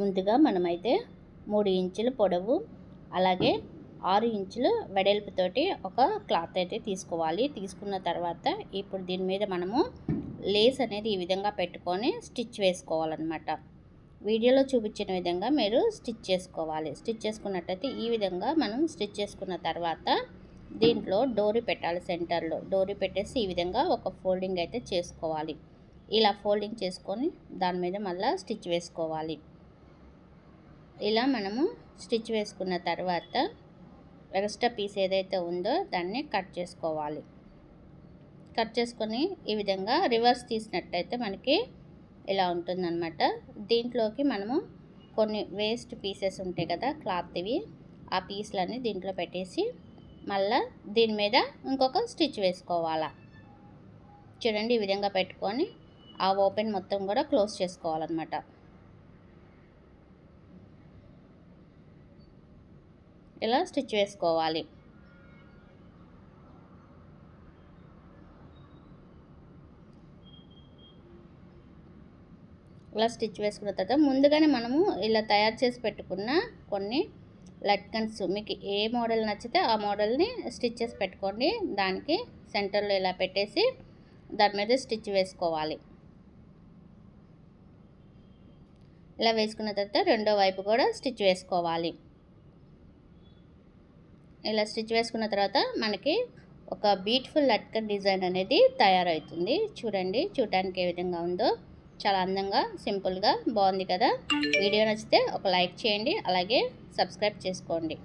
ముందుగా మనమైతే 3 ఇంచుల పొడవు అలాగే 6 ఇంచుల వెడల్పుతోటి ఒక క్లాత్ అయితే తీసుకోవాలి. తీసుకున్న తర్వాత ఇప్పుడు దీని మీద మనము లేస్ అనేది ఈ విధంగా పెట్టుకొని స్టిచ్ వేసుకోవాలన్నమాట. వీడియోలో చూపించిన విధంగా మీరు స్టిచ్ చేసుకోవాలి. స్టిచ్ చేసుకున్నట్టయితే ఈ విధంగా మనం స్టిచ్ చేసుకున్న తర్వాత దీంట్లో డోరీ పెట్టాలి. సెంటర్లో డోరీ పెట్టేసి ఈ విధంగా ఒక ఫోల్డింగ్ అయితే చేసుకోవాలి. ఇలా ఫోల్డింగ్ చేసుకొని దాని మీద మళ్ళీ స్టిచ్ వేసుకోవాలి. ఇలా మనము స్టిచ్ వేసుకున్న తర్వాత ఎక్స్ట్రా పీస్ ఏదైతే ఉందో దాన్ని కట్ చేసుకోవాలి. కట్ చేసుకొని ఈ విధంగా రివర్స్ తీసినట్టయితే మనకి ఇలా ఉంటుందన్నమాట. దీంట్లోకి మనము కొన్ని వేస్ట్ పీసెస్ ఉంటాయి కదా క్లాత్వి, ఆ పీస్లన్నీ దీంట్లో పెట్టేసి మళ్ళీ దీని మీద ఇంకొక స్టిచ్ వేసుకోవాలా. చూడండి, ఈ విధంగా పెట్టుకొని ఆ ఓపెన్ మొత్తం కూడా క్లోజ్ చేసుకోవాలన్నమాట. ఇలా స్టిచ్ వేసుకోవాలి. ఇలా స్టిచ్ వేసుకున్న తర్వాత ముందుగానే మనము ఇలా తయారు చేసి పెట్టుకున్న కొన్ని లట్కన్స్, మీకు ఏ మోడల్ నచ్చితే ఆ మోడల్ని స్టిచ్ చేసి పెట్టుకోండి. దానికి సెంటర్లో ఇలా పెట్టేసి దాని మీద స్టిచ్ వేసుకోవాలి. ఇలా వేసుకున్న తర్వాత రెండో వైపు కూడా స్టిచ్ వేసుకోవాలి. ఇలా స్టిచ్ వేసుకున్న తర్వాత మనకి ఒక బ్యూటిఫుల్ లట్కన్ డిజైన్ అనేది తయారవుతుంది. చూడండి, చూడడానికి ఏ విధంగా ఉందో చాలా అందంగా సింపుల్గా బాగుంది కదా. వీడియో నచ్చితే ఒక లైక్ చేయండి, అలాగే సబ్స్క్రైబ్ చేసుకోండి.